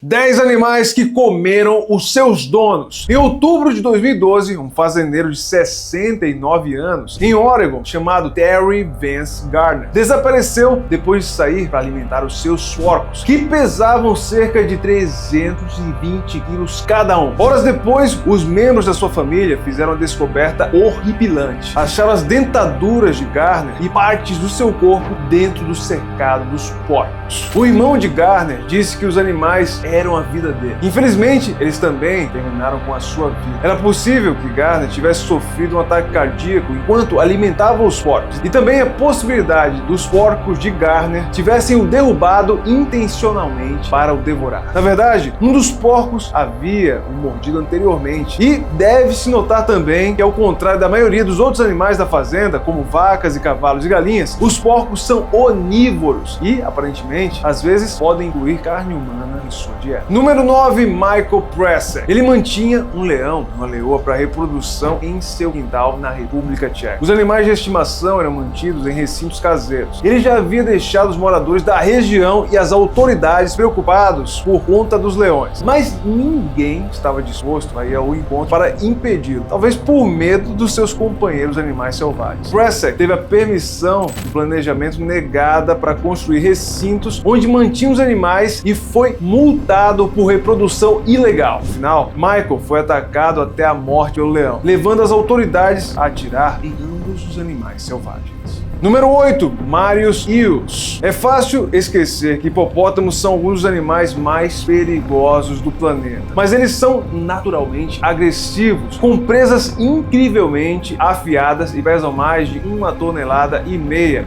10 animais que comeram os seus donos. Em outubro de 2012, um fazendeiro de 69 anos, em Oregon, chamado Terry Vance Gardner, desapareceu depois de sair para alimentar os seus porcos, que pesavam cerca de 320 quilos cada um. Horas depois, os membros da sua família fizeram uma descoberta horripilante. Acharam as dentaduras de Gardner e partes do seu corpo dentro do cercado dos porcos. O irmão de Gardner disse que os animais eram a vida dele. Infelizmente, eles também terminaram com a sua vida. Era possível que Gardner tivesse sofrido um ataque cardíaco enquanto alimentava os porcos. E também a possibilidade dos porcos de Gardner tivessem o derrubado intencionalmente para o devorar. Na verdade, um dos porcos havia o mordido anteriormente. E deve-se notar também que, ao contrário da maioria dos outros animais da fazenda, como vacas e cavalos e galinhas, os porcos são onívoros e, aparentemente, às vezes podem incluir carne humana em sua dieta. Número 9, Michael Pressek. Ele mantinha um leão, uma leoa para reprodução em seu quintal na República Tcheca. Os animais de estimação eram mantidos em recintos caseiros. Ele já havia deixado os moradores da região e as autoridades preocupados por conta dos leões, mas ninguém estava disposto a ir ao encontro para impedi-lo, talvez por medo dos seus companheiros animais selvagens. Pressek teve a permissão do planejamento negada para construir recintos onde mantinha os animais e foi multado por reprodução ilegal. No final, Michael foi atacado até a morte pelo leão, levando as autoridades a atirar em ambos os animais selvagens. Número 8, Marius Eels. É fácil esquecer que hipopótamos são alguns dos animais mais perigosos do planeta, mas eles são naturalmente agressivos, com presas incrivelmente afiadas e pesam mais de 1,5 toneladas e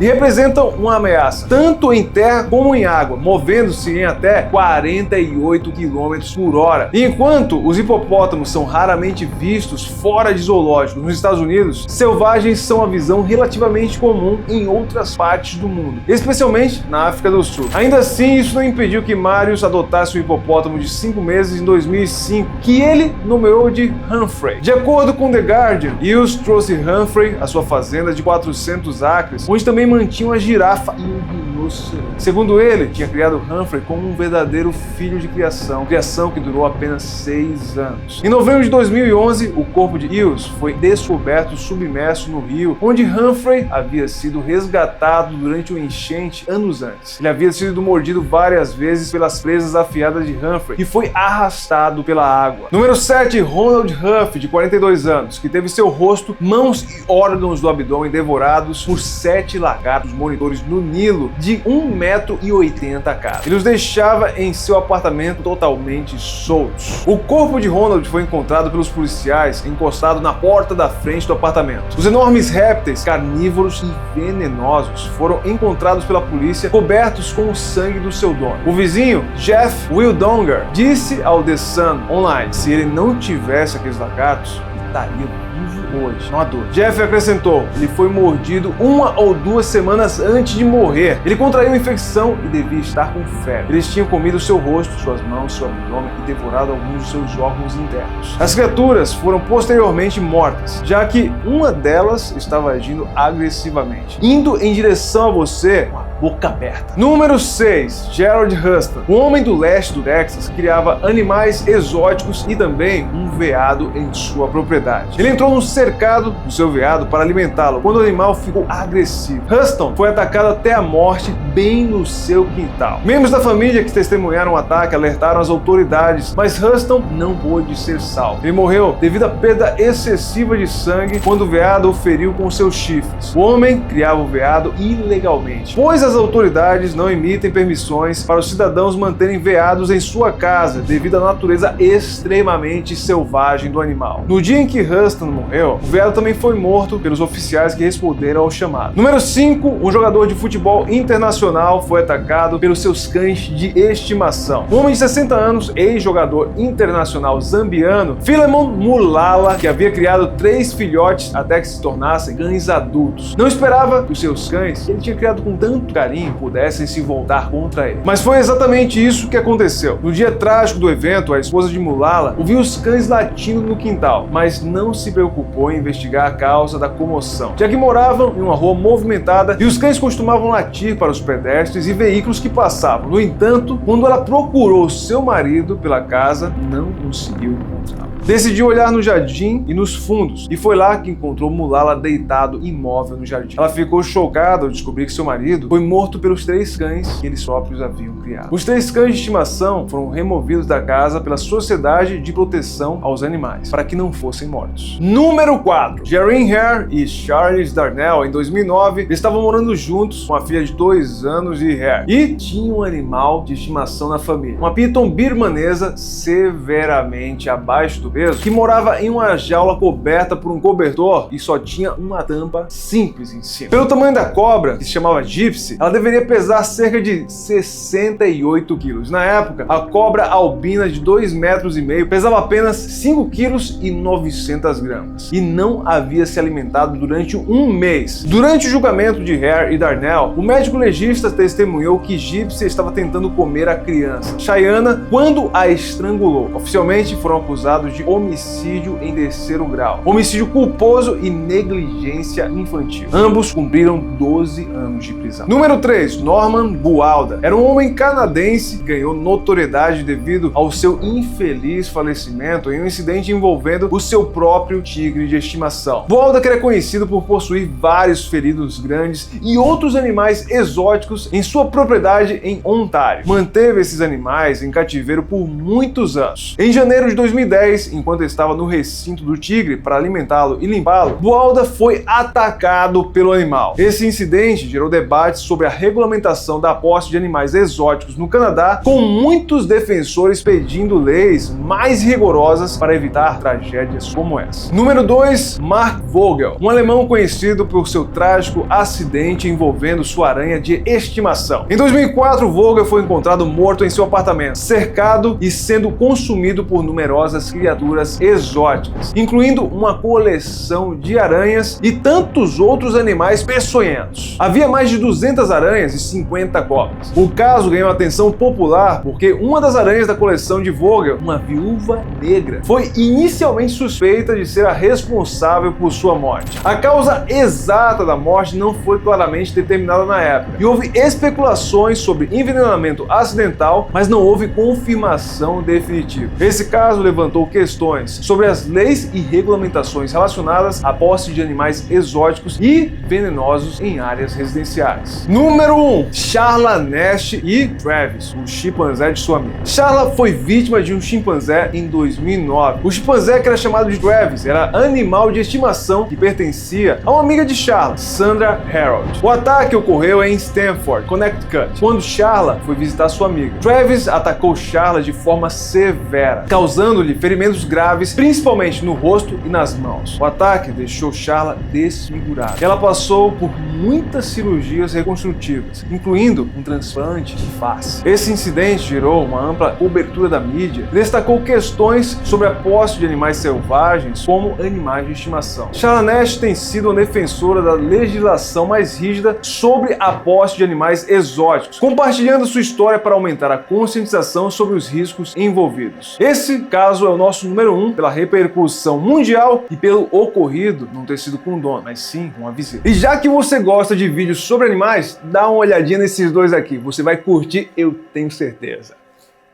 representam uma ameaça, tanto em terra como em água, movendo-se em até 48 km por hora. E enquanto os hipopótamos são raramente vistos fora de zoológicos nos Estados Unidos, selvagens são uma visão relativamente comum em outras partes do mundo, especialmente na África do Sul. Ainda assim, isso não impediu que Marius adotasse um hipopótamo de 5 meses em 2005, que ele nomeou de Humphrey. De acordo com The Guardian, Eels trouxe Humphrey à sua fazenda de 400 acres, onde também mantinha uma girafa e um rinoceronte. Segundo ele, tinha criado Humphrey como um verdadeiro filho de criação que durou apenas 6 anos. Em novembro de 2011, o corpo de Eels foi descoberto submerso no rio, onde Humphrey havia sido resgatado durante uma enchente anos antes. Ele havia sido mordido várias vezes pelas presas afiadas de Humphrey e foi arrastado pela água. Número 7, Ronald Huff, de 42 anos, que teve seu rosto, mãos e órgãos do abdômen devorados por 7 lagartos monitores no Nilo de 1,80 m cada. Ele os deixava em seu apartamento totalmente soltos. O corpo de Ronald foi encontrado pelos policiais encostado na porta da frente do apartamento. Os enormes répteis carnívoros e venenosos foram encontrados pela polícia cobertos com o sangue do seu dono. O vizinho, Jeff Wildonger, disse ao The Sun Online: se ele não tivesse aqueles lagartos, ele estaria vivo hoje, não há dúvida. Jeff acrescentou: ele foi mordido 1 ou 2 semanas antes de morrer. Ele contraiu uma infecção e devia estar com febre. Eles tinham comido seu rosto, suas mãos, seu abdômen e devorado alguns de seus órgãos internos. As criaturas foram posteriormente mortas, já que uma delas estava agindo agressivamente, indo em direção a você com a boca aberta. Número 6, Gerald Huston. Um homem do leste do Texas criava animais exóticos e também um veado em sua propriedade. Ele entrou no cercado do seu veado para alimentá-lo quando o animal ficou agressivo. Huston foi atacado até a morte bem no seu quintal. Membros da família que testemunharam o ataque alertaram as autoridades, mas Huston não pôde ser salvo. Ele morreu devido à perda excessiva de sangue quando o veado o feriu com seus chifres. O homem criava o veado ilegalmente, pois as autoridades não emitem permissões para os cidadãos manterem veados em sua casa devido à natureza extremamente selvagem do animal. No dia em que Huston morreu, o veado também foi morto pelos oficiais que responderam ao chamado. Número 5, um jogador de futebol internacional foi atacado pelos seus cães de estimação. Um homem de 60 anos, ex-jogador internacional zambiano, Philemon Mulala, que havia criado 3 filhotes até que se tornassem cães adultos, não esperava que os seus cães, que ele tinha criado com tanto carinho, pudessem se voltar contra ele. Mas foi exatamente isso que aconteceu. No dia trágico do evento, a esposa de Mulala ouviu os cães latindo no quintal, mas não se preocupou em investigar a causa da comoção, já que moravam em uma rua movimentada e os cães costumavam latir para os pedestres e veículos que passavam. No entanto, quando ela procurou seu marido pela casa, não conseguiu encontrá-lo. Decidiu olhar no jardim e nos fundos, e foi lá que encontrou Mulala deitado imóvel no jardim. Ela ficou chocada ao descobrir que seu marido foi morto pelos 3 cães que eles próprios haviam criado. Os 3 cães de estimação foram removidos da casa pela Sociedade de Proteção aos Animais, para que não fossem mortos. Número 4. Jerrine Hare e Charles Darnell, em 2009, estavam morando juntos com a filha de 2 anos de Hare, e tinham um animal de estimação na família, uma piton birmanesa severamente abaixo do peso, que morava em uma jaula coberta por um cobertor e só tinha uma tampa simples em cima. Pelo tamanho da cobra, que se chamava Gypsy, ela deveria pesar cerca de 68 quilos. Na época, a cobra albina de 2,5 metros pesava apenas 5 quilos e 900 gramas e não havia se alimentado durante um mês. Durante o julgamento de Hare e Darnell, o médico legista testemunhou que Gypsy estava tentando comer a criança, Cheyenne, quando a estrangulou. Oficialmente foram acusados de homicídio em 3º grau, homicídio culposo e negligência infantil. Ambos cumpriram 12 anos de prisão. Número 3. Norman Bualda. Era um homem canadense que ganhou notoriedade devido ao seu infeliz falecimento em um incidente envolvendo o seu próprio tigre de estimação. Bualda, que era conhecido por possuir vários felinos grandes e outros animais exóticos em sua propriedade em Ontário, manteve esses animais em cativeiro por muitos anos. Em janeiro de 2010, enquanto estava no recinto do tigre para alimentá-lo e limpá-lo, Bualda foi atacado pelo animal. Esse incidente gerou debates sobre a regulamentação da posse de animais exóticos no Canadá, com muitos defensores pedindo leis mais rigorosas para evitar tragédias como essa. Número 2. Mark Vogel, um alemão conhecido por seu trágico acidente envolvendo sua aranha de estimação. Em 2004, Vogel foi encontrado morto em seu apartamento, cercado e sendo consumido por numerosas criaturas exóticas, incluindo uma coleção de aranhas e tantos outros animais peçonhentos. Havia mais de 200 aranhas e 50 cobras. O caso ganhou atenção popular porque uma das aranhas da coleção de Vogel, uma viúva negra, foi inicialmente suspeita de ser a responsável por sua morte. A causa exata da morte não foi claramente determinada na época, e houve especulações sobre envenenamento acidental, mas não houve confirmação definitiva. Esse caso levantou questões sobre as leis e regulamentações relacionadas à posse de animais exóticos e venenosos em áreas residenciais. Número 1. Charla Nash e Travis, o chimpanzé de sua amiga. Charla foi vítima de um chimpanzé em 2009. O chimpanzé, que era chamado de Travis, era animal de estimação que pertencia a uma amiga de Charla, Sandra Harold. O ataque ocorreu em Stamford, Connecticut, quando Charla foi visitar sua amiga. Travis atacou Charla de forma severa, causando-lhe ferimentos graves, principalmente no rosto e nas mãos. O ataque deixou Charla desfigurada. Ela passou por muitas cirurgias reconstrutivas, incluindo um transplante de face. Esse incidente gerou uma ampla cobertura da mídia e destacou questões sobre a posse de animais selvagens como animais de estimação. Charla Nash tem sido uma defensora da legislação mais rígida sobre a posse de animais exóticos, compartilhando sua história para aumentar a conscientização sobre os riscos envolvidos. Esse caso é o nosso número 1 pela repercussão mundial e pelo ocorrido não ter sido com um dono, mas sim com uma visita. E já que você gosta de vídeos sobre animais, dá uma olhadinha nesses dois aqui. Você vai curtir, eu tenho certeza.